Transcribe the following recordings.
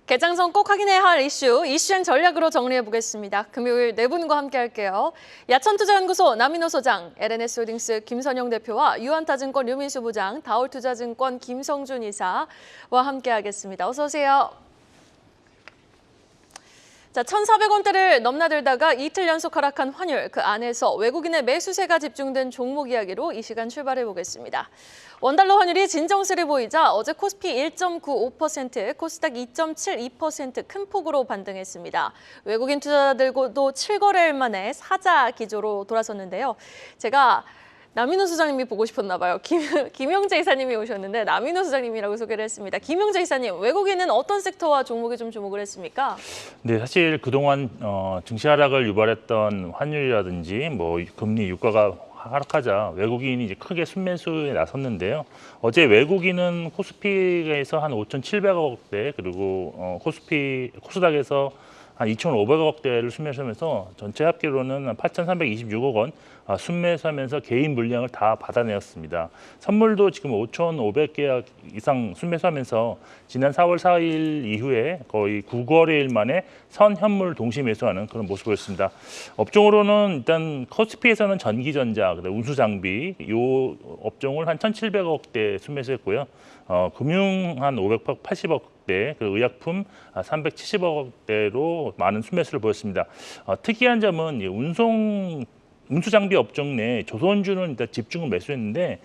개장 전 꼭 확인해야 할 이슈행 전략으로 정리해보겠습니다. 금요일 네 분과 함께 할게요. 야천투자연구소 남인호 소장, LNS홀딩스 김선영 대표와 유한타증권 류민수 부장, 다올투자증권 김성준 이사와 함께 하겠습니다. 어서 오세요. 자, 1,400원대를 넘나들다가 이틀 연속 하락한 환율, 그 안에서 외국인의 매수세가 집중된 종목 이야기로 이 시간 출발해 보겠습니다. 원달러 환율이 진정세를 보이자 어제 코스피 1.95%, 코스닥 2.72% 큰 폭으로 반등했습니다. 외국인 투자자들도 7거래일 만에 사자 기조로 돌아섰는데요. 제가 남인호 소장님이 보고 싶었나 봐요. 김영재 이사님이 오셨는데 남인호 소장님이라고 소개를 했습니다. 김영재 이사님, 외국인은 어떤 섹터와 종목에 좀 주목을 했습니까? 네, 사실 그동안 증시 하락을 유발했던 환율이라든지 금리, 유가가 하락하자 외국인이 이제 크게 순매수에 나섰는데요. 어제 외국인은 코스피에서 한 5,700억대 그리고 코스닥에서 한 2,500억대를 순매수하면서 전체 합계로는 한 8,326억 원 순매수하면서 개인 물량을 다 받아내었습니다. 선물도 지금 5,500개 이상 순매수하면서 지난 4월 4일 이후에 거의 9거래일 만에 선현물 동시 매수하는 그런 모습이었습니다. 업종으로는 일단 코스피에서는 전기전자, 운수장비 이 업종을 한 1,700억대 순매수했고요. 금융 한 580억대, 의약품 370억대로 많은 순매수를 보였습니다. 특이한 점은 운수장비 업종 내 조선주는 일단 집중을 매수했는데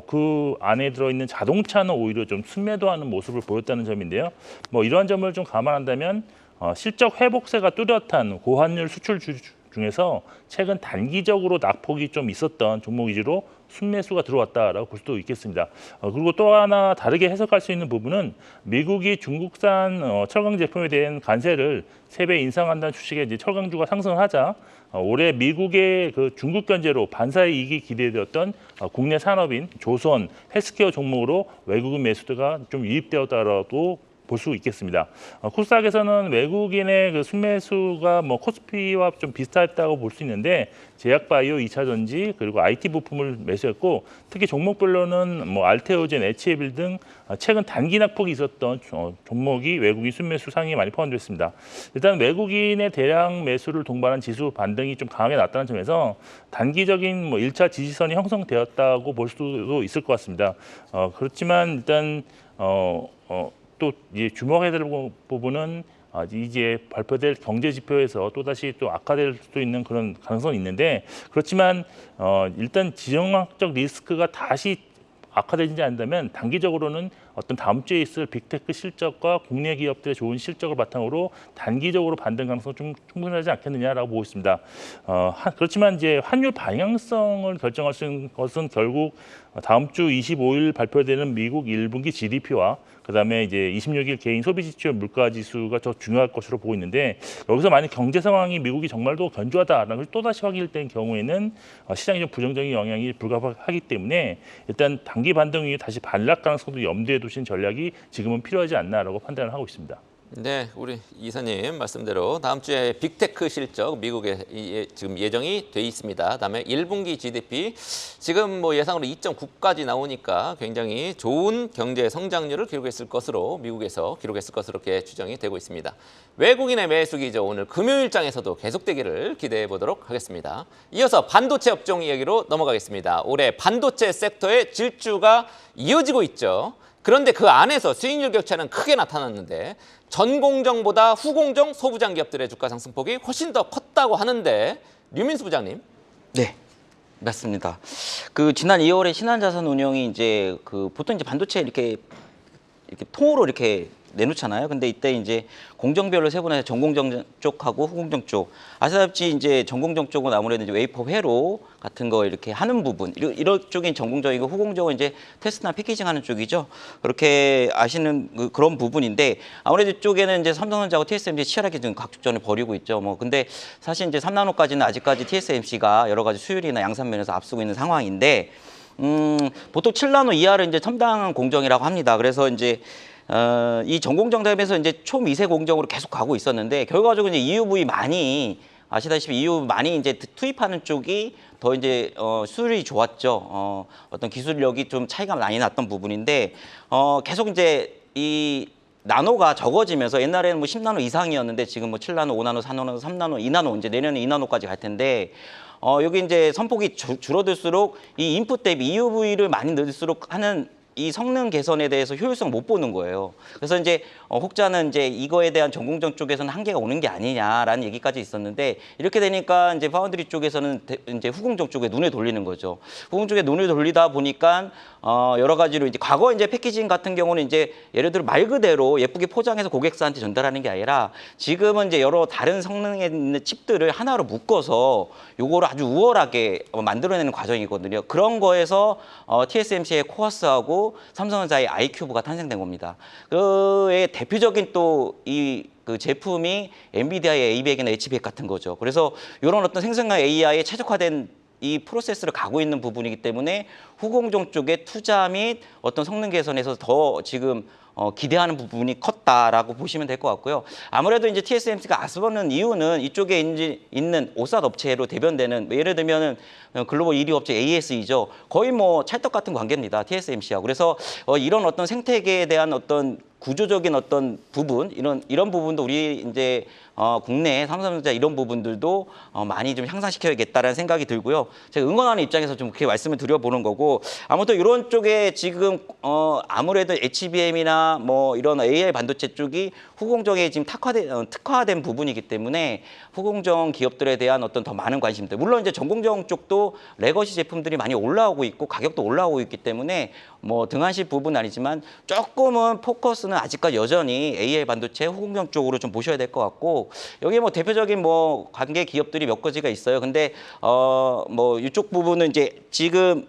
그 안에 들어있는 자동차는 오히려 좀 순매도하는 모습을 보였다는 점인데요. 이러한 점을 좀 감안한다면 실적 회복세가 뚜렷한 고환율 수출주 중에서 최근 단기적으로 낙폭이 좀 있었던 종목 위주로 순매수가 들어왔다라고 볼 수도 있겠습니다. 그리고 또 하나 다르게 해석할 수 있는 부분은 미국이 중국산 철강 제품에 대한 관세를 3배 인상한다는 추측에 이제 철강주가 상승하자 올해 미국의 그 중국 견제로 반사의 이익이 기대되었던 국내 산업인 조선, 헬스케어 종목으로 외국인 매수가 좀 유입되었다라고 볼 수 있겠습니다. 코스닥에서는 외국인의 그 순매수가 코스피와 좀 비슷했다고 볼 수 있는데 제약바이오, 2차전지 그리고 IT 부품을 매수했고 특히 종목별로는 알테오젠, HA빌 등 최근 단기 낙폭이 있었던 종목이 외국인 순매수 상위에 많이 포함됐습니다. 일단 외국인의 대량 매수를 동반한 지수 반등이 좀 강하게 나타난 점에서 단기적인 1차 지지선이 형성되었다고 볼 수도 있을 것 같습니다. 그렇지만 일단 또 이제 주목해야 될 부분은 이제 발표될 경제 지표에서 또다시 또 악화될 수도 있는 그런 가능성이 있는데 그렇지만 일단 지정학적 리스크가 다시 악화되지 않는다면 단기적으로는 어떤 다음 주에 있을 빅테크 실적과 국내 기업들의 좋은 실적을 바탕으로 단기적으로 반등 가능성 좀 충분하지 않겠느냐라고 보고 있습니다. 그렇지만 이제 환율 방향성을 결정할 수 있는 것은 결국 다음 주 25일 발표되는 미국 1분기 GDP와 그다음에 이제 26일 개인 소비 지출 물가 지수가 더 중요할 것으로 보고 있는데 여기서 만약 경제 상황이 미국이 정말로 견조하다라는 걸 또다시 확인된 경우에는 시장이 좀 부정적인 영향이 불가하기 때문에 일단 단기 반등 이후에 다시 반락 가능성도 염두에 두신 전략이 지금은 필요하지 않나라고 판단을 하고 있습니다. 네, 우리 이사님 말씀대로 다음 주에 빅테크 실적 미국에 지금 예정이 돼 있습니다. 다음에 1분기 GDP 지금 예상으로 2.9까지 나오니까 굉장히 좋은 경제 성장률을 기록했을 것으로 미국에서 기록했을 것으로 이렇게 추정이 되고 있습니다. 외국인의 매수 기조 오늘 금요일장에서도 계속되기를 기대해 보도록 하겠습니다. 이어서 반도체 업종 이야기로 넘어가겠습니다. 올해 반도체 섹터의 질주가 이어지고 있죠. 그런데 그 안에서 수익률 격차는 크게 나타났는데 전공정보다 후공정 소부장 기업들의 주가 상승폭이 훨씬 더 컸다고 하는데 류민수 부장님. 네, 맞습니다. 그 지난 2월에 신한자산운용이 이제 보통 이제 반도체 이렇게 통으로 이렇게 내놓잖아요. 근데 이때 이제 공정별로 세분화해서 전공정 쪽하고 후공정 쪽. 아시다시피 이제 전공정 쪽은 아무래도 이제 웨이퍼 회로 같은 거 이렇게 하는 부분. 이런 쪽이 전공정이고 후공정은 이제 테스트나 패키징 하는 쪽이죠. 그렇게 아시는 그런 부분인데 아무래도 이쪽에는 이제 삼성전자하고 TSMC 치열하게 지금 각축전을 벌이고 있죠. 근데 사실 이제 3나노까지는 아직까지 TSMC가 여러 가지 수율이나 양산 면에서 앞서고 있는 상황인데 보통 7나노 이하를 이제 첨단 공정이라고 합니다. 그래서 이제 이 전공정 대비해서 이제 초미세 공정으로 계속 가고 있었는데 결과적으로 이제 EUV 많이 아시다시피 EUV 많이 이제 투입하는 쪽이 더 이제 수율이 좋았죠. 어떤 기술력이 좀 차이가 많이 났던 부분인데 계속 이제 이 나노가 적어지면서 옛날에는 뭐 10나노 이상이었는데 지금 뭐 7나노, 5나노, 4나노, 3나노, 2나노 이제 내년에 2나노까지 갈 텐데 여기 이제 선폭이 줄어들수록 이 인풋 대비 EUV를 많이 넣을수록 하는 이 성능 개선에 대해서 효율성 못 보는 거예요. 그래서 이제 혹자는 이제 이거에 대한 전공정 쪽에서는 한계가 오는 게 아니냐라는 얘기까지 있었는데 이렇게 되니까 이제 파운드리 쪽에서는 이제 후공정 쪽에 눈을 돌리는 거죠. 후공 쪽에 눈을 돌리다 보니까 여러 가지로 이제 과거 이제 패키징 같은 경우는 이제 예를 들어 말 그대로 예쁘게 포장해서 고객사한테 전달하는 게 아니라 지금은 이제 여러 다른 성능에 있는 칩들을 하나로 묶어서 요거를 아주 우월하게 만들어내는 과정이거든요. 그런 거에서 TSMC의 코어스하고 삼성전자의 아이큐브가 탄생된 겁니다. 그의 대표적인 또 그 제품이 엔비디아의 A100이나 H100 같은 거죠. 그래서 이런 어떤 생성형 AI에 최적화된 이 프로세스를 가고 있는 부분이기 때문에 후공정 쪽에 투자 및 어떤 성능 개선에서 더 지금 기대하는 부분이 컸다라고 보시면 될 것 같고요. 아무래도 이제 TSMC가 앞서는 이유는 이쪽에 있는 오삿 업체로 대변되는 예를 들면은 글로벌 1위 업체 ASE죠. 거의 뭐 찰떡 같은 관계입니다. TSMC하고. 그래서 이런 어떤 생태계에 대한 어떤 구조적인 어떤 부분 이런 부분도 우리 이제 국내 삼성전자 이런 부분들도 많이 좀 향상시켜야겠다라는 생각이 들고요. 제가 응원하는 입장에서 좀 그렇게 말씀을 드려보는 거고 아무튼 이런 쪽에 지금 아무래도 HBM이나 뭐 이런 AI 반도체 쪽이 후공정에 지금 특화된 부분이기 때문에 후공정 기업들에 대한 어떤 더 많은 관심들 물론 이제 전공정 쪽도 레거시 제품들이 많이 올라오고 있고 가격도 올라오고 있기 때문에 뭐 등한시 부분은 아니지만 조금은 포커스는 아직까지 여전히 AI 반도체 후공정 쪽으로 좀 보셔야 될 것 같고 여기 뭐 대표적인 뭐 관계 기업들이 몇 가지가 있어요. 근데 뭐 이쪽 부분은 이제 지금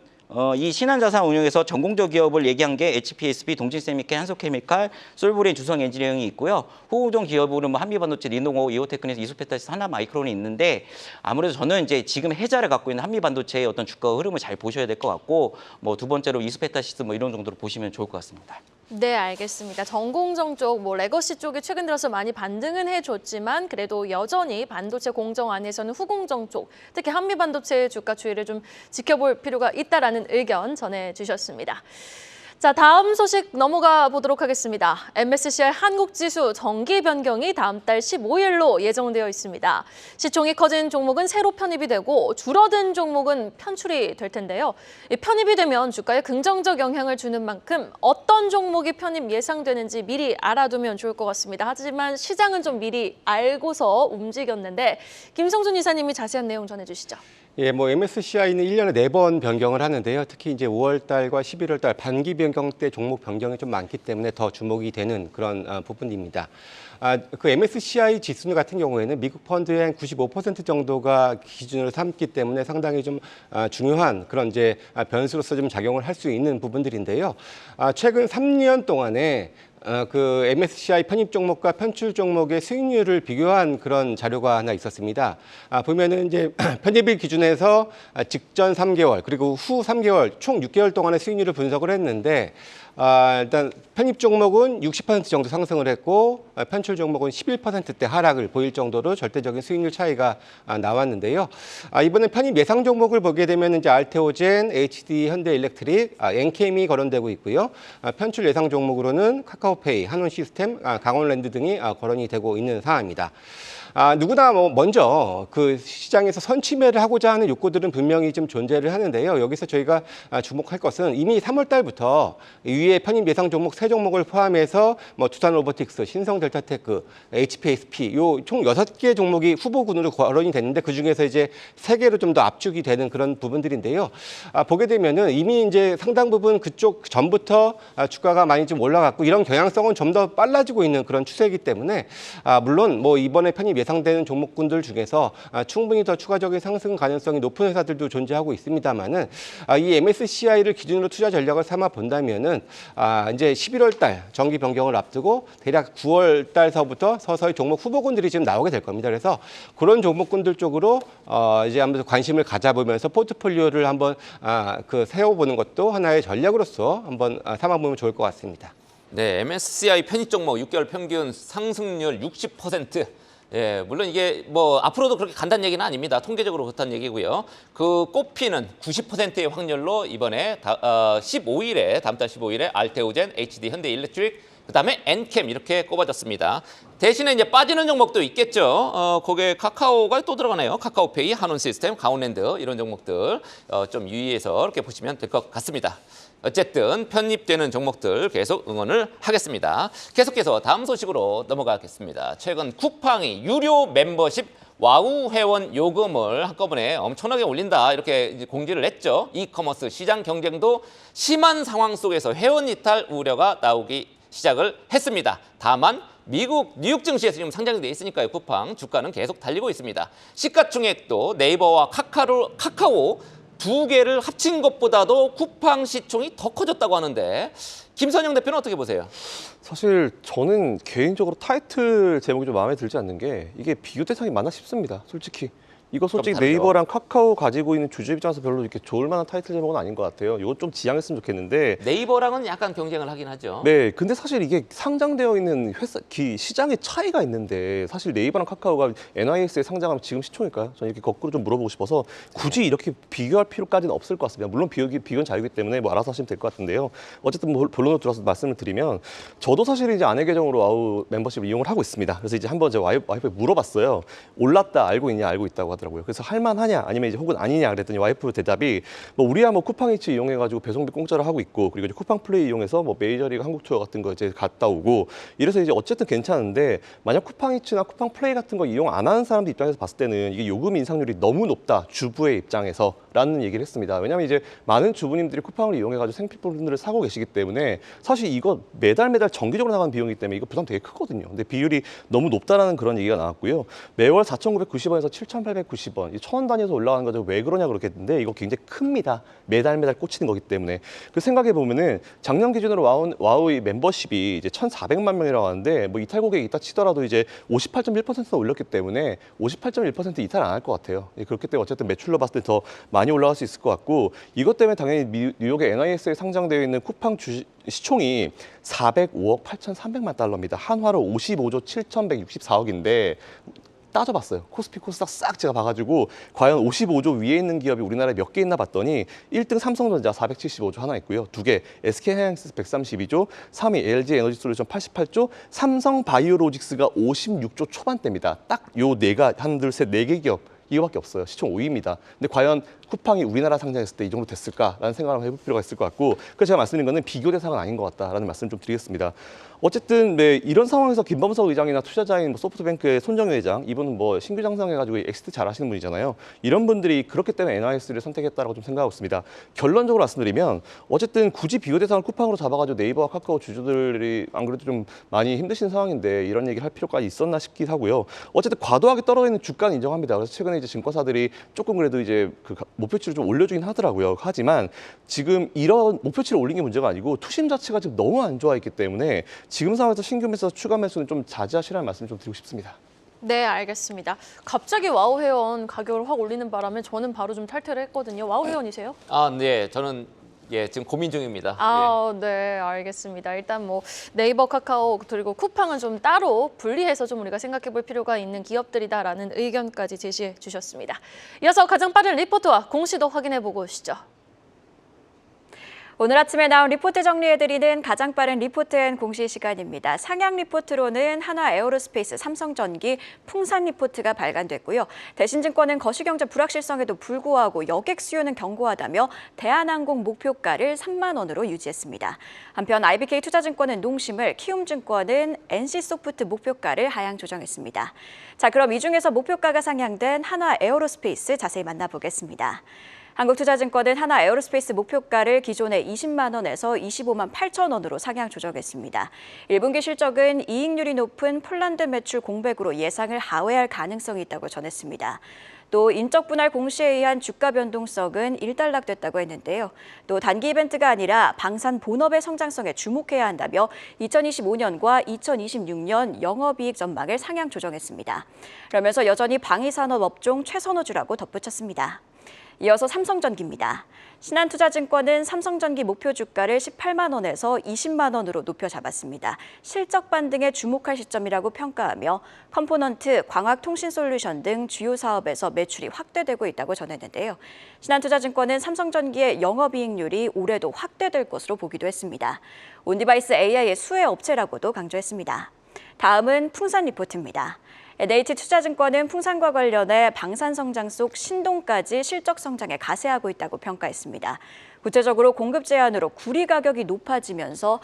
이 신한자산 운용에서 전공적 기업을 얘기한 게 HPSB, 동진세미케, 한솔케미칼, 솔브레인, 주성엔지니어링이 있고요. 후공정 기업으로는 뭐 한미반도체, 리노고, 이오테크니스, 이소페타시스, 하나마이크론이 있는데 아무래도 저는 이제 지금 해자를 갖고 있는 한미반도체의 어떤 주가 흐름을 잘 보셔야 될 것 같고 뭐 두 번째로 이소페타시스 뭐 이런 정도로 보시면 좋을 것 같습니다. 네, 알겠습니다. 전공정 쪽, 뭐 레거시 쪽이 최근 들어서 많이 반등은 해줬지만 그래도 여전히 반도체 공정 안에서는 후공정 쪽, 특히 한미 반도체의 주가 추이를 좀 지켜볼 필요가 있다라는 의견 전해주셨습니다. 자, 다음 소식 넘어가 보도록 하겠습니다. MSCI 한국지수 정기 변경이 다음 달 15일로 예정되어 있습니다. 시총이 커진 종목은 새로 편입이 되고 줄어든 종목은 편출이 될 텐데요. 편입이 되면 주가에 긍정적 영향을 주는 만큼 어떤 종목이 편입 예상되는지 미리 알아두면 좋을 것 같습니다. 하지만 시장은 좀 미리 알고서 움직였는데 김성준 이사님이 자세한 내용 전해주시죠. 예, 뭐 MSCI는 1년에 4번 변경을 하는데요. 특히 이제 5월 달과 11월 달 반기 변경 때 종목 변경이 좀 많기 때문에 더 주목이 되는 그런 부분입니다. 그 MSCI 지수 같은 경우에는 미국 펀드의 한 95% 정도가 기준으로 삼기 때문에 상당히 좀 중요한 그런 이제 변수로서 좀 작용을 할 수 있는 부분들인데요. 최근 3년 동안에 그 MSCI 편입 종목과 편출 종목의 수익률을 비교한 그런 자료가 하나 있었습니다. 보면은 이제 편입일 기준에서 직전 3개월 그리고 후 3개월 총 6개월 동안의 수익률을 분석을 했는데 일단 편입 종목은 60% 정도 상승을 했고 편출 종목은 11%대 하락을 보일 정도로 절대적인 수익률 차이가 나왔는데요. 이번에 편입 예상 종목을 보게 되면 이제 알테오젠, HD, 현대일렉트릭, 엔캠이 거론되고 있고요. 편출 예상 종목으로는 카카오페이, 한원시스템, 강원랜드 등이 거론이 되고 있는 상황입니다. 누구나 뭐 먼저 그 시장에서 선취매를 하고자 하는 욕구들은 분명히 좀 존재를 하는데요. 여기서 저희가 주목할 것은 이미 3월 달부터 위에 편입 예상 종목 3종목을 포함해서 뭐 두산 로보틱스, 신성 델타테크, HPSP 요 총 6개 종목이 후보군으로 거론이 됐는데 그 중에서 이제 3개로 좀 더 압축이 되는 그런 부분들인데요. 보게 되면은 이미 이제 상당 부분 그쪽 전부터 주가가 많이 좀 올라갔고 이런 경향성은 좀 더 빨라지고 있는 그런 추세이기 때문에 물론 뭐 이번에 편입 예상되는 종목군들 중에서 충분히 더 추가적인 상승 가능성이 높은 회사들도 존재하고 있습니다만은 이 MSCI를 기준으로 투자 전략을 삼아 본다면은 이제 11월 달 정기 변경을 앞두고 대략 9월 달서부터 서서히 종목 후보군들이 지금 나오게 될 겁니다. 그래서 그런 종목군들 쪽으로 이제 한번 관심을 가져보면서 포트폴리오를 한번 그 세워보는 것도 하나의 전략으로서 한번 삼아보면 좋을 것 같습니다. 네, MSCI 편입 종목 6개월 평균 상승률 60%. 예, 물론 이게 뭐 앞으로도 그렇게 간다는 얘기는 아닙니다. 통계적으로 그렇다는 얘기고요. 그 꼽히는 90%의 확률로 이번에 15일에 다음 달 15일에 알테오젠, HD, 현대일렉트릭, 그다음에 엔캠 이렇게 꼽아졌습니다. 대신에 이제 빠지는 종목도 있겠죠. 거기에 카카오가 또 들어가네요. 카카오페이, 한원시스템, 가온랜드 이런 종목들 좀 유의해서 이렇게 보시면 될 것 같습니다. 어쨌든 편입되는 종목들 계속 응원을 하겠습니다. 계속해서 다음 소식으로 넘어가겠습니다. 최근 쿠팡이 유료 멤버십 와우 회원 요금을 한꺼번에 엄청나게 올린다 이렇게 이제 공지를 했죠. 이커머스 시장 경쟁도 심한 상황 속에서 회원 이탈 우려가 나오기 시작을 했습니다. 다만 미국 뉴욕 증시에서 지금 상장이 돼 있으니까요. 쿠팡 주가는 계속 달리고 있습니다. 시가총액도 네이버와 카카오 두 개를 합친 것보다도 쿠팡 시총이 더 커졌다고 하는데 김선영 대표는 어떻게 보세요? 사실 저는 개인적으로 타이틀 제목이 좀 마음에 들지 않는 게 이게 비교 대상이 맞나 싶습니다. 솔직히. 이거 솔직히 다르죠. 네이버랑 카카오 가지고 있는 주주 입장에서 별로 이렇게 좋을 만한 타이틀 제목은 아닌 것 같아요. 이거 좀 지양했으면 좋겠는데. 네이버랑은 약간 경쟁을 하긴 하죠. 네, 근데 사실 이게 상장되어 있는 회사, 시장의 차이가 있는데 사실 네이버랑 카카오가 NYS에 상장하면 지금 시총일까요? 저는 이렇게 거꾸로 좀 물어보고 싶어서 굳이 이렇게 비교할 필요까지는 없을 것 같습니다. 물론 비교는 자유이기 때문에 뭐 알아서 하시면 될 것 같은데요. 어쨌든 뭐 본론으로 들어서 말씀을 드리면 저도 사실 이제 아내 계정으로 와우 멤버십을 이용을 하고 있습니다. 그래서 이제 한번 제 와이프에 물어봤어요. 올랐다 알고 있냐 알고 있다고 하더라고요. 그래서 할만하냐 아니면 이제 혹은 아니냐 그랬더니 와이프 대답이 뭐 우리야 뭐 쿠팡이츠 이용해가지고 배송비 공짜로 하고 있고 그리고 이제 쿠팡 플레이 이용해서 뭐 메이저리그 한국 투어 같은 거 이제 갔다 오고 이래서 이제 어쨌든 괜찮은데 만약 쿠팡이츠나 쿠팡 플레이 같은 거 이용 안 하는 사람들 입장에서 봤을 때는 이게 요금 인상률이 너무 높다 주부의 입장에서라는 얘기를 했습니다. 왜냐하면 이제 많은 주부님들이 쿠팡을 이용해가지고 생필품들을 사고 계시기 때문에 사실 이거 매달 정기적으로 나가는 비용이기 때문에 이거 부담 되게 크거든요. 근데 비율이 너무 높다라는 그런 얘기가 나왔고요. 매월 4,990원에서 7,890원, 1,000원 단위에서 올라가는 거죠. 왜 그러냐 그렇겠는데 이거 굉장히 큽니다. 매달 꽂히는 거기 때문에. 그 생각해 보면은 작년 기준으로 와우의 멤버십이 이제 1,400만 명이라고 하는데 뭐 이탈 고객이 있다 치더라도 이제 58.1%나 올렸기 때문에 58.1% 이탈 안 할 것 같아요. 그렇기 때문에 어쨌든 매출로 봤을 때 더 많이 올라갈 수 있을 것 같고 이것 때문에 당연히 뉴욕의 NYS에 상장되어 있는 쿠팡 시총이 405억 8,300만 달러입니다. 한화로 55조 7,164억인데 따져봤어요. 코스피 코스닥 싹 제가 봐가지고 과연 55조 위에 있는 기업이 우리나라에 몇 개 있나 봤더니 1등 삼성전자 475조 하나 있고요. 2개 SK하이닉스 132조, 3위 LG에너지솔루션 88조, 삼성바이오로직스가 56조 초반대입니다. 딱 요 하나, 둘, 셋, 네 개 기업 이거밖에 없어요. 시총 5위입니다. 근데 과연 쿠팡이 우리나라 상장했을 때 이 정도 됐을까라는 생각을 해볼 필요가 있을 것 같고 그래서 제가 말씀드린 거는 비교 대상은 아닌 것 같다라는 말씀 좀 드리겠습니다. 어쨌든 네, 이런 상황에서 김범석 의장이나 투자자인 뭐 소프트뱅크의 손정희 회장 이분은 뭐 신규 장성해가지고 엑시트 잘하시는 분이잖아요. 이런 분들이 그렇기 때문에 NYS를 선택했다라고 좀 생각하고 있습니다. 결론적으로 말씀드리면 어쨌든 굳이 비교 대상을 쿠팡으로 잡아가지고 네이버와 카카오 주주들이 안 그래도 좀 많이 힘드신 상황인데 이런 얘기를 할 필요까지 있었나 싶기도 하고요. 어쨌든 과도하게 떨어져 있는 주가는 인정합니다. 그래서 최근에 이제 증권사들이 조금 그래도 이제 그 목표치를 좀 올려주긴 하더라고요. 하지만 지금 이런 목표치를 올린 게 문제가 아니고 투심 자체가 지금 너무 안 좋아 있기 때문에 지금 상황에서 신규 매수, 추가 매수는 좀 자제하시라는 말씀 좀 드리고 싶습니다. 네, 알겠습니다. 갑자기 와우 회원 가격을 확 올리는 바람에 저는 바로 좀 탈퇴를 했거든요. 와우 회원이세요? 아, 네, 저는 지금 고민 중입니다. 아, 네, 알겠습니다. 일단 뭐 네이버, 카카오 그리고 쿠팡은 좀 따로 분리해서 좀 우리가 생각해 볼 필요가 있는 기업들이다라는 의견까지 제시해 주셨습니다. 이어서 가장 빠른 리포트와 공시도 확인해 보고 오시죠. 오늘 아침에 나온 리포트 정리해드리는 가장 빠른 리포트&앤 공시 시간입니다. 상향 리포트로는 한화 에어로스페이스, 삼성전기, 풍산 리포트가 발간됐고요. 대신증권은 거시경제 불확실성에도 불구하고 여객 수요는 견고하다며 대한항공 목표가를 3만 원으로 유지했습니다. 한편 IBK 투자증권은 농심을, 키움증권은 NC소프트 목표가를 하향 조정했습니다. 자, 그럼 이 중에서 목표가가 상향된 한화 에어로스페이스 자세히 만나보겠습니다. 한국투자증권은 한화 에어로스페이스 목표가를 기존의 20만 원에서 25만 8천 원으로 상향 조정했습니다. 1분기 실적은 이익률이 높은 폴란드 매출 공백으로 예상을 하회할 가능성이 있다고 전했습니다. 또 인적 분할 공시에 의한 주가 변동성은 일단락됐다고 했는데요. 또 단기 이벤트가 아니라 방산 본업의 성장성에 주목해야 한다며 2025년과 2026년 영업이익 전망을 상향 조정했습니다. 그러면서 여전히 방위산업 업종 최선호주라고 덧붙였습니다. 이어서 삼성전기입니다. 신한투자증권은 삼성전기 목표 주가를 18만 원에서 20만 원으로 높여 잡았습니다. 실적 반등에 주목할 시점이라고 평가하며 컴포넌트, 광학통신솔루션 등 주요 사업에서 매출이 확대되고 있다고 전했는데요. 신한투자증권은 삼성전기의 영업이익률이 올해도 확대될 것으로 보기도 했습니다. 온디바이스 AI의 수혜 업체라고도 강조했습니다. 다음은 풍산 리포트입니다. NH투자증권은 풍산과 관련해 방산 성장 속 신동까지 실적 성장에 가세하고 있다고 평가했습니다. 구체적으로 공급 제한으로 구리 가격이 높아지면서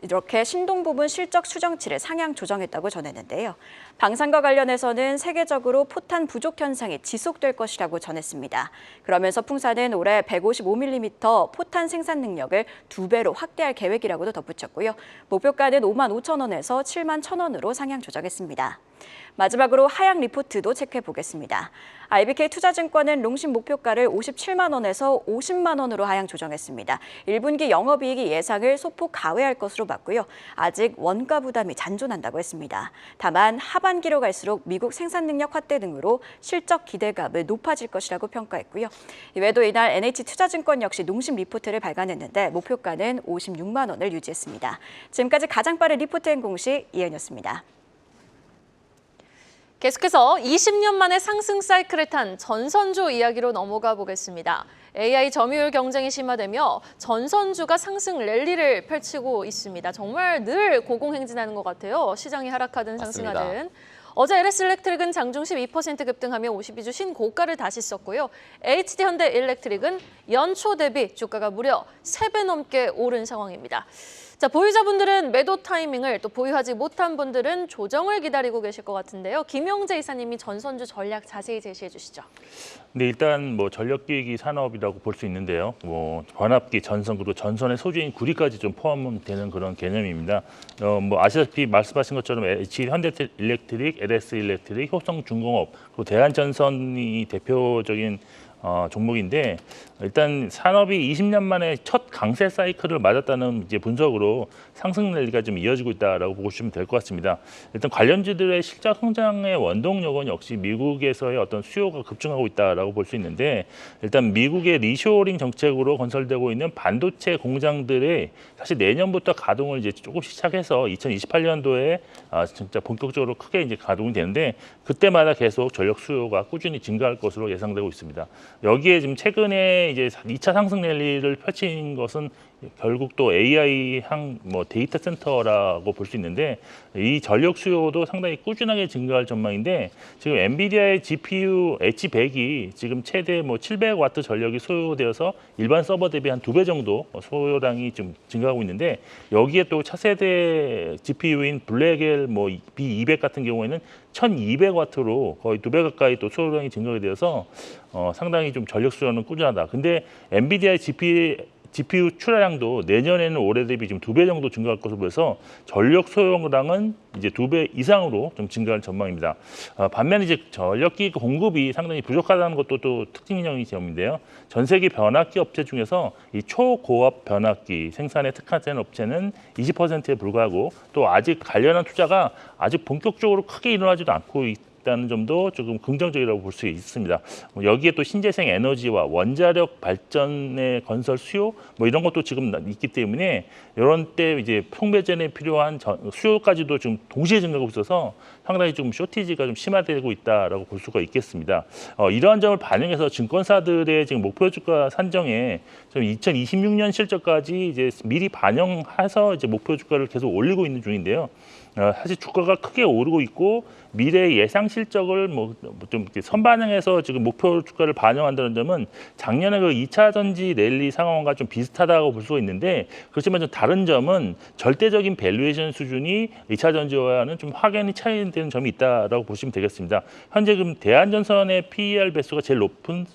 이렇게 신동 부분 실적 추정치를 상향 조정했다고 전했는데요. 방산과 관련해서는 세계적으로 포탄 부족 현상이 지속될 것이라고 전했습니다. 그러면서 풍산은 올해 155mm 포탄 생산 능력을 2배로 확대할 계획이라고도 덧붙였고요. 목표가는 5만 5천 원에서 7만 1천 원으로 상향 조정했습니다. 마지막으로 하향 리포트도 체크해 보겠습니다. IBK 투자증권은 롱신 목표가를 57만 원에서 50만 원으로 하향 조정했습니다. 1분기 영업이익이 예상을 소폭 가회할 것으로 봤고요. 아직 원가 부담이 잔존한다고 했습니다. 다만 하반기로 갈수록 미국 생산 능력 확대 등으로 실적 기대감은 높아질 것이라고 평가했고요. 이외에도 이날 NH투자증권 역시 농심 리포트를 발간했는데 목표가는 56만 원을 유지했습니다. 지금까지 가장 빠른 리포트행 공시 이은이었습니다. 계속해서 20년 만에 상승 사이클을 탄 전선주 이야기로 넘어가 보겠습니다. AI 점유율 경쟁이 심화되며 전선주가 상승 랠리를 펼치고 있습니다. 정말 늘 고공행진하는 것 같아요. 시장이 하락하든 맞습니다. 상승하든. 어제 LS일렉트릭은 장중 12% 급등하며 52주 신고가를 다시 썼고요. HD현대일렉트릭은 연초 대비 주가가 무려 3배 넘게 오른 상황입니다. 자, 보유자분들은 매도 타이밍을, 또 보유하지 못한 분들은 조정을 기다리고 계실 것 같은데요. 김영재 이사님이 전선주 전략 자세히 제시해 주시죠. 근데 일단 뭐 전력기기 산업이라고 볼 수 있는데요. 뭐 변압기, 전선, 그리고 전선의 소재인 구리까지 좀 포함되는 그런 개념입니다. 뭐 아시다시피 말씀하신 것처럼 HD 현대일렉트릭, LS일렉트릭, 효성중공업, 그리고 대한전선이 대표적인 종목인데, 일단 산업이 20년 만에 첫 강세 사이클을 맞았다는 이제 분석으로 상승 랠리가 좀 이어지고 있다라고 보시면 될 것 같습니다. 일단 관련주들의 실적 성장의 원동력은 역시 미국에서의 어떤 수요가 급증하고 있다라고 볼 수 있는데, 일단 미국의 리쇼어링 정책으로 건설되고 있는 반도체 공장들의 사실 내년부터 가동을 이제 조금씩 시작해서 2028년도에 진짜 본격적으로 크게 이제 가동이 되는데, 그때마다 계속 전력 수요가 꾸준히 증가할 것으로 예상되고 있습니다. 여기에 지금 최근에 이제 2차 상승 랠리를 펼친 것은 결국 또 AI 뭐 데이터 센터라고 볼 수 있는데, 이 전력 수요도 상당히 꾸준하게 증가할 전망인데, 지금 엔비디아의 GPU H100이 지금 최대 뭐 700W 전력이 소요되어서 일반 서버 대비 한 2배 정도 소요량이 좀 증가하고 있는데, 여기에 또 차세대 GPU인 블랙엘 뭐 B200 같은 경우에는 1200W로 거의 2배 가까이 또 소요량이 증가가 되어서 상당히 좀 전력 수요는 꾸준하다. 근데 엔비디아의 GPU 출하량도 내년에는 올해 대비 좀 2배 정도 증가할 것으로 보여서 전력 소요량은 이제 2배 이상으로 좀 증가할 전망입니다. 반면에 이제 전력기 공급이 상당히 부족하다는 것도 또 특징적인 점인데요. 전 세계 변압기 업체 중에서 이 초고압 변압기 생산에 특화된 업체는 20%에 불과하고, 또 아직 관련한 투자가 아직 본격적으로 크게 일어나지도 않고 있다는 점도 조금 긍정적이라고 볼 수 있습니다. 여기에 또 신재생 에너지와 원자력 발전의 건설 수요 뭐 이런 것도 지금 있기 때문에, 이런 때 이제 통배전에 필요한 수요까지도 지금 동시에 증가하고 있어서 상당히 좀 쇼티지가 좀 심화되고 있다라고 볼 수가 있겠습니다. 이러한 점을 반영해서 증권사들의 지금 목표 주가 산정에 좀 2026년 실적까지 이제 미리 반영해서 이제 목표 주가를 계속 올리고 있는 중인데요. 사실 주가가 크게 오르고 있고, 미래 예상 실적을 뭐 좀 선반영해서 지금 목표 주가를 반영한다는 점은 작년에 그 2차 전지 랠리 상황과 좀 비슷하다고 볼 수가 있는데, 그렇지만 좀 다른 점은 절대적인 밸류에이션 수준이 2차 전지와는 좀 확연히 차이되는 점이 있다라고 보시면 되겠습니다. 현재 지금 대한전선의 PER 배수가 제일 높은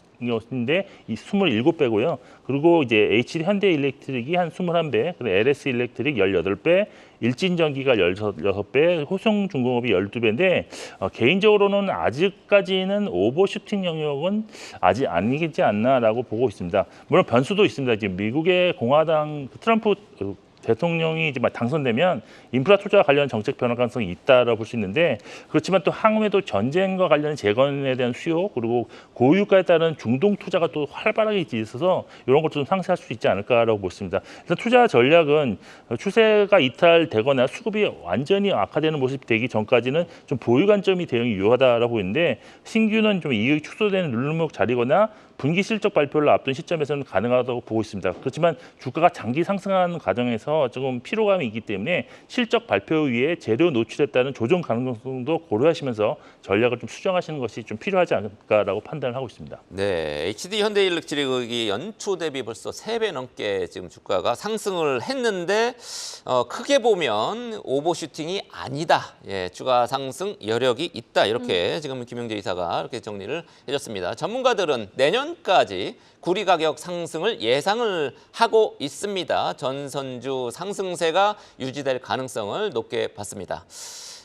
인데 이 27배고요. 그리고 이제 HD 현대일렉트릭이 한 21배, 그리고 LS일렉트릭 18배, 일진전기가 16배, 효성중공업이 12배인데 개인적으로는 아직까지는 오버슈팅 영역은 아직 아니겠지 않나라고 보고 있습니다. 물론 변수도 있습니다. 지금 미국의 공화당 트럼프 대통령이 이제 당선되면 인프라 투자 관련 정책 변화 가능성이 있다라고 볼 수 있는데 그렇지만 또 향후에도 전쟁과 관련 재건에 대한 수요 그리고 고유가에 따른 중동 투자가 또 활발하게 있어서 이런 것도 좀 상쇄할 수 있지 않을까라고 보습니다. 일단 투자 전략은 추세가 이탈되거나 수급이 완전히 악화되는 모습이 되기 전까지는 좀 보유 관점이 대응이 유효하다라고 보이는데 신규는 좀 이익이 축소되는 눌림목 자리거나 분기 실적 발표를 앞둔 시점에서는 가능하다고 보고 있습니다. 그렇지만 주가가 장기 상승하는 과정에서 조금 피로감이 있기 때문에 실적 발표 위에 재료 노출에 따른 조정 가능성도 고려하시면서 전략을 좀 수정하시는 것이 좀 필요하지 않을까라고 판단을 하고 있습니다. 네, HD 현대일렉트릭이 연초 대비 벌써 3배 넘게 지금 주가가 상승을 했는데 크게 보면 오버슈팅이 아니다. 예, 주가 상승 여력이 있다. 이렇게 지금 김영재 이사가 이렇게 정리를 해줬습니다. 전문가들은 내년까지 구리 가격 상승을 예상을 하고 있습니다. 전선주 상승세가 유지될 가능성을 높게 봤습니다.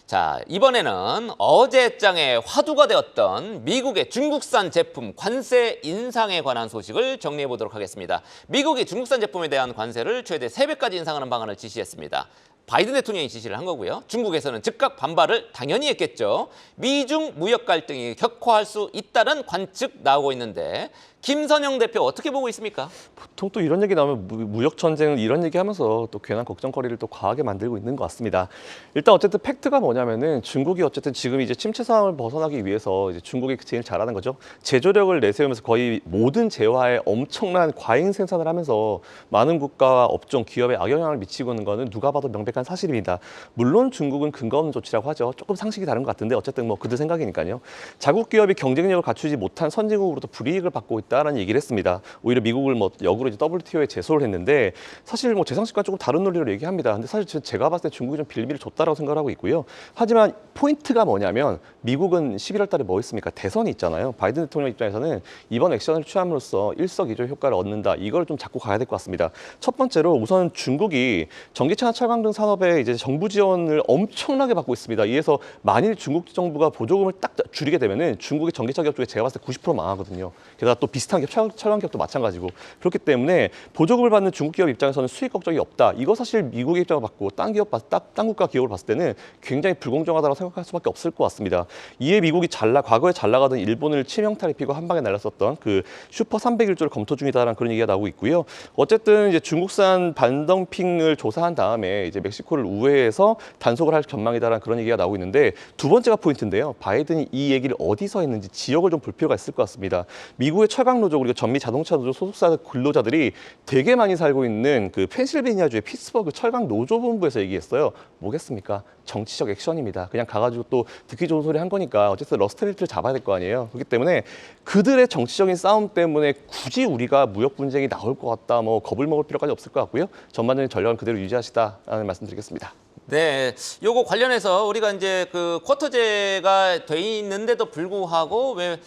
자, 이번에는 어제장에 화두가 되었던 미국의 중국산 제품 관세 인상에 관한 소식을 정리해 보도록 하겠습니다. 미국이 중국산 제품에 대한 관세를 최대 3배까지 인상하는 방안을 지시했습니다. 바이든 대통령이 지시를 한 거고요. 중국에서는 즉각 반발을 당연히 했겠죠. 미중 무역 갈등이 격화할 수 있다는 관측 나오고 있는데 김선영 대표 어떻게 보고 있습니까? 보통 또 이런 얘기 나오면 무역 전쟁은 이런 얘기하면서 또 괜한 걱정거리를 또 과하게 만들고 있는 것 같습니다. 일단 어쨌든 팩트가 뭐냐면은 중국이 어쨌든 지금 이제 침체 상황을 벗어나기 위해서 이제 중국이 제일 잘하는 거죠. 제조력을 내세우면서 거의 모든 재화에 엄청난 과잉 생산을 하면서 많은 국가와 업종, 기업에 악영향을 미치고 있는 거는 누가 봐도 명백한 사실입니다. 물론 중국은 근거 없는 조치라고 하죠. 조금 상식이 다른 것 같은데 어쨌든 뭐 그들 생각이니까요. 자국 기업이 경쟁력을 갖추지 못한 선진국으로부터 불이익을 받고 있다라는 얘기를 했습니다. 오히려 미국을 뭐 역으로 이제 WTO에 제소를 했는데 사실 뭐 제 상식과 조금 다른 논리로 얘기합니다. 근데 사실 제가 봤을 때 중국이 좀 빌미를 줬다라고 생각을 하고 있고요. 하지만 포인트가 뭐냐면 미국은 11월 달에 뭐 했습니까? 대선이 있잖아요. 바이든 대통령 입장에서는 이번 액션을 취함으로써 일석이조 효과를 얻는다. 이걸 좀 잡고 가야 될 것 같습니다. 첫 번째로 우선 중국이 전기차나 철강 등 산업에 이제 정부 지원을 엄청나게 받고 있습니다. 이에서 만일 중국 정부가 보조금을 딱 줄이게 되면은 중국의 전기차 기업 중에 제가 봤을 때 90% 망하거든요. 게다가 또 비슷한 기업, 철강 기업도 마찬가지고 그렇기 때문에 보조금을 받는 중국 기업 입장에서는 수익 걱정이 없다. 이거 사실 미국의 입장을 받고 딴 국가 기업을 봤을 때는 굉장히 불공정하다고 생각할 수밖에 없을 것 같습니다. 이에 미국이 과거에 잘 나가던 일본을 치명타를 입히고 한 방에 날렸었던 그 슈퍼 301조를 검토 중이다라는 그런 얘기가 나오고 있고요. 어쨌든 이제 중국산 반덤핑을 조사한 다음에 이제 멕시코를 우회해서 단속을 할 전망이다라는 그런 얘기가 나오고 있는데 두 번째가 포인트인데요. 바이든이 이 얘기를 어디서 했는지 지역을 좀 볼 필요가 있을 것 같습니다. 미국의 철강 노조 그리고 전미 자동차 노조 소속사 근로자들이 되게 많이 살고 있는 그 펜실베니아주의 피츠버그 철강 노조본부에서 얘기했어요. 뭐겠습니까? 정치적 액션입니다. 그냥 가가지고 또 듣기 좋은 소리 한 거니까 어쨌든 러스트벨트를 잡아야 될 거 아니에요. 그렇기 때문에 그들의 정치적인 싸움 때문에 굳이 우리가 무역 분쟁이 나올 것 같다, 뭐 겁을 먹을 필요까지 없을 것 같고요. 전반적인 전략은 그대로 유지하시다라는 말씀드리겠습니다. 네, 요거 관련해서 우리가 이제 그 쿼터제가 돼 있는데도 불구하고 왜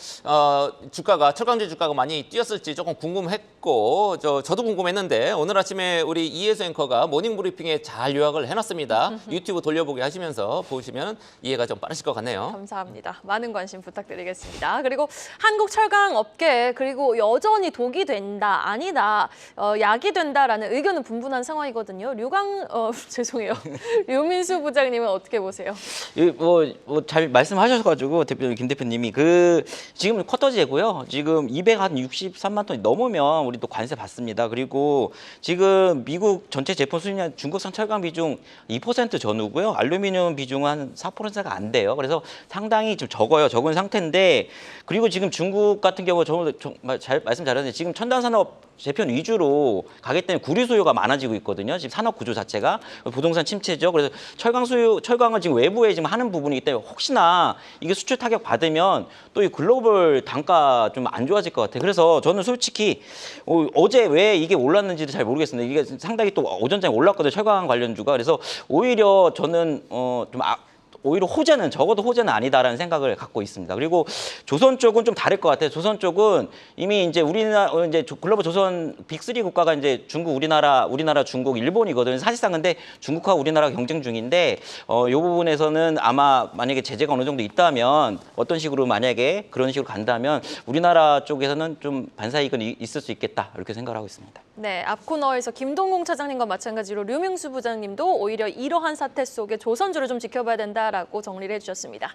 주가가 철강제 주가가 많이 뛰었을지 조금 궁금했고 저도 궁금했는데 오늘 아침에 우리 이혜수 앵커가 모닝 브리핑에 잘 요약을 해놨습니다. 유튜브 돌려보기 하시면서 보시면 이해가 좀 빠르실 것 같네요. 감사합니다. 많은 관심 부탁드리겠습니다. 그리고 한국 철강 업계 그리고 여전히 독이 된다, 아니다, 약이 된다라는 의견은 분분한 상황이거든요. 죄송해요. 류민수 부장님은 어떻게 보세요? 잘 말씀하셔가지고 김 대표님이 지금 쿼터제고요. 지금 263만 톤이 넘으면 우리 또 관세 받습니다. 그리고 지금 미국 전체 제품 수입량 중국산 철강 비중 2% 전후고요. 알루미늄 비중은 한 4%가 안 돼요. 그래서 상당히 좀 적은 상태인데 그리고 지금 중국 같은 경우 말씀 잘하셨는데 지금 첨단 산업 재편 위주로 가기 때문에 구리 수요가 많아지고 있거든요. 지금 산업 구조 자체가 부동산 침체죠. 그래서 철강을 지금 외부에 지금 하는 부분이기 때문에 혹시나 이게 수출 타격 받으면 또 이 글로벌 단가 좀 안 좋아질 것 같아요. 그래서 저는 솔직히 어제 왜 이게 올랐는지도 잘 모르겠습니다. 이게 상당히 또 오전장에 올랐거든요. 철강 관련주가. 그래서 오히려 저는 오히려 호재는 적어도 호재는 아니다라는 생각을 갖고 있습니다. 그리고 조선 쪽은 좀 다를 것 같아요. 조선 쪽은 이미 이제 우리나라 이제 글로벌 조선 빅3 국가가 이제 중국, 우리나라, 중국, 일본이거든요. 사실상 근데 중국과 우리나라가 경쟁 중인데 이 부분에서는 아마 만약에 제재가 어느 정도 있다면 어떤 식으로 만약에 그런 식으로 간다면 우리나라 쪽에서는 좀 반사이익은 있을 수 있겠다 이렇게 생각하고 있습니다. 네, 앞 코너에서 김동공 차장님과 마찬가지로 류명수 부장님도 오히려 이러한 사태 속에 조선주를 좀 지켜봐야 된다라고 정리를 해주셨습니다.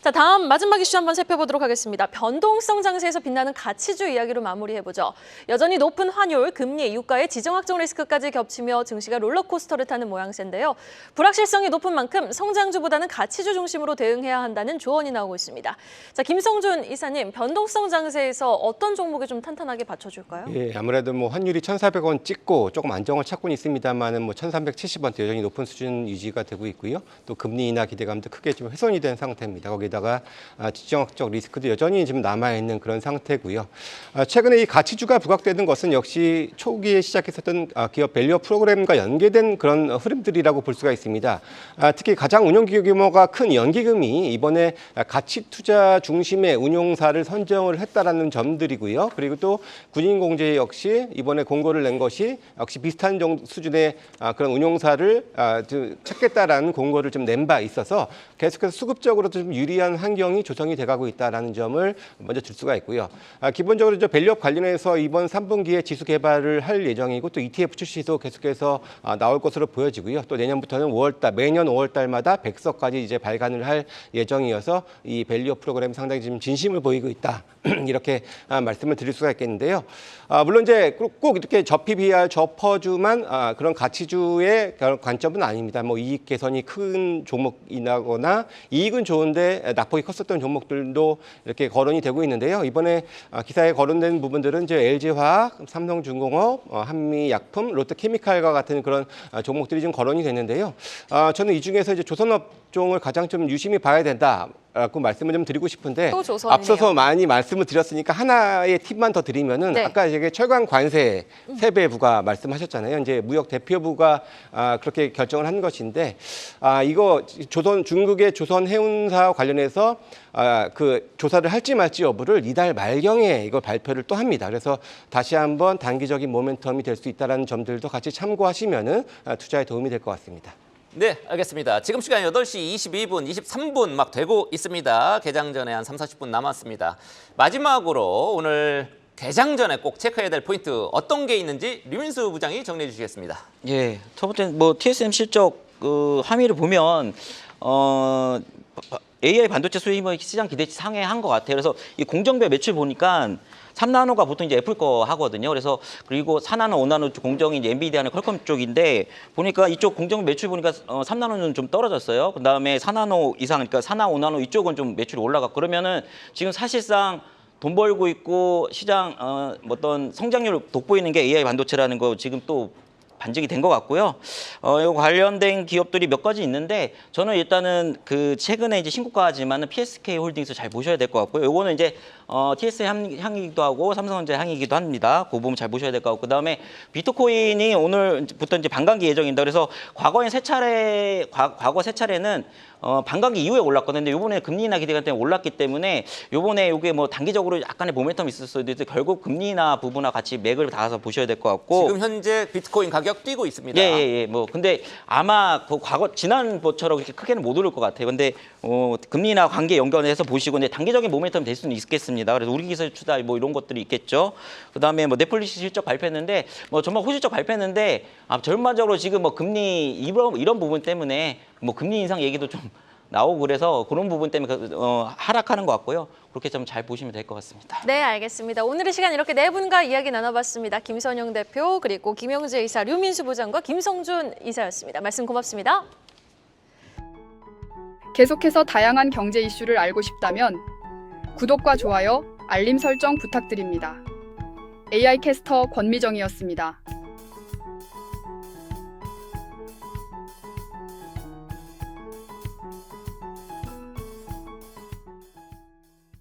자, 다음 마지막 이슈 한번 살펴보도록 하겠습니다. 변동성 장세에서 빛나는 가치주 이야기로 마무리해보죠. 여전히 높은 환율, 금리, 유가의 지정학적 리스크까지 겹치며 증시가 롤러코스터를 타는 모양새인데요. 불확실성이 높은 만큼 성장주보다는 가치주 중심으로 대응해야 한다는 조언이 나오고 있습니다. 자, 김성준 이사님, 변동성 장세에서 어떤 종목에 좀 탄탄하게 받쳐줄까요? 예, 아무래도 뭐 환율이 1,400원 찍고 조금 안정을 찾고는 있습니다만은 뭐 1,370원대 여전히 높은 수준 유지가 되고 있고요. 또 금리 인하 기대감도 크게 좀 훼손이 된 상태입니다. 거기다가 지정학적 리스크도 여전히 지금 남아 있는 그런 상태고요. 최근에 이 가치주가 부각되는 것은 역시 초기에 시작했었던 기업 밸류업 프로그램과 연계된 그런 흐름들이라고 볼 수가 있습니다. 특히 가장 운용 규모가 큰 연기금이 이번에 가치 투자 중심의 운용사를 선정을 했다라는 점들이고요. 그리고 또 군인공제 역시 이번에 공고를 낸 것이 역시 비슷한 수준의 그런 운용사를 찾겠다라는 공고를 좀 낸 바 있어서 계속해서 수급적으로도 좀 유리한 환경이 조성이 돼가고 있다는 점을 먼저 들 수가 있고요. 기본적으로 밸류업 관련해서 이번 3분기에 지수 개발을 할 예정이고 또 ETF 출시도 계속해서 나올 것으로 보여지고요. 또 내년부터는 매년 5월달마다 100석까지 이제 발간을 할 예정이어서 이 밸류업 프로그램 상당히 지금 진심을 보이고 있다. 이렇게 말씀을 드릴 수가 있겠는데요. 물론 이제 꼭 이렇게 저PBR, 저퍼주만 그런 가치주의 관점은 아닙니다. 뭐 이익 개선이 큰 종목이나거나 이익은 좋은데 낙폭이 컸었던 종목들도 이렇게 거론이 되고 있는데요. 이번에 기사에 거론된 부분들은 이제 LG화학, 삼성중공업, 한미약품, 롯데케미칼과 같은 그런 종목들이 좀 거론이 됐는데요. 저는 이 중에서 이제 조선업종을 가장 좀 유심히 봐야 된다라고 말씀을 좀 드리고 싶은데 또 조선이네요. 앞서서 많이 말씀을 드렸으니까 하나의 팁만 더 드리면은 네. 아까 이게 철강 관세 세배 부과 말씀하셨잖아요. 이제 무역 대표부가 그렇게 결정을 한 것인데 이거 중국의 조선 해운사 관련해서 그 조사를 할지 말지 여부를 이달 말경에 이거 발표를 또 합니다. 그래서 다시 한번 단기적인 모멘텀이 될 수 있다는 점들도 같이 참고하시면은 투자에 도움이 될 것 같습니다. 네, 알겠습니다. 지금 시간 8시 22분, 23분 막 되고 있습니다. 개장 전에 한 3, 40분 남았습니다. 마지막으로 오늘 개장 전에 꼭 체크해야 될 포인트 어떤 게 있는지 류민수 부장이 정리해 주시겠습니다. 예, 첫 번째 뭐 TSM 실적 함의를 보면 AI 반도체 수입의 시장 기대치 상회한 것 같아요. 그래서 이 공정별 매출 보니까 3나노가 보통 이제 애플 거 하거든요. 그래서 그리고 4나노, 5나노 쪽 공정이 이제 엔비디아는 퀄컴 쪽인데 보니까 이쪽 공정 매출 보니까 3나노는 좀 떨어졌어요. 그다음에 4나노 이상 그러니까 4나 5나노 이쪽은 좀 매출이 올라갔고 그러면은 지금 사실상 돈 벌고 있고 시장 어떤 성장률을 돋보이는 게 AI 반도체라는 거 지금 또 반증이 된 것 같고요. 이 관련된 기업들이 몇 가지 있는데 저는 일단은 그 최근에 이제 신고가지만은 PSK 홀딩스 잘 보셔야 될 것 같고요. 요거는 이제 TSM 향이기도 하고 삼성전자 향이기도 합니다. 그 부분 잘 보셔야 될 것 같고 그다음에 비트코인이 오늘부터 이제 반감기 예정입니다. 그래서 과거 세 차례는 반감기 이후에 올랐거든요. 근데 요번에 금리 인하 기대가 때문에 올랐기 때문에 요번에 요게 뭐 단기적으로 약간의 모멘텀이 있었어요. 근데 결국 금리 인하 부분과 같이 맥을 닿아서 보셔야 될 것 같고 지금 현재 비트코인 가격 뛰고 있습니다. 예. 뭐 근데 아마 그 지난번처럼 그렇게 크게는 못 오를 것 같아요. 근데 금리 인하 관계 연결해서 보시고 근데 단기적인 모멘텀이 될 수는 있겠습니다. 그래서 우리 기술 투자 뭐 이런 것들이 있겠죠. 그다음에 뭐 넷플릭스 실적 발표했는데 뭐 정말 호실적 발표했는데 전반적으로 지금 뭐 금리 이런 부분 때문에 뭐 금리 인상 얘기도 좀 나오고 그래서 그런 부분 때문에 하락하는 것 같고요. 그렇게 좀 잘 보시면 될 것 같습니다. 네, 알겠습니다. 오늘의 시간 이렇게 네 분과 이야기 나눠봤습니다. 김선영 대표, 그리고 김영재 이사, 류민수 부장과 김성준 이사였습니다. 말씀 고맙습니다. 계속해서 다양한 경제 이슈를 알고 싶다면 구독과 좋아요, 알림 설정 부탁드립니다. AI 캐스터 권미정이었습니다.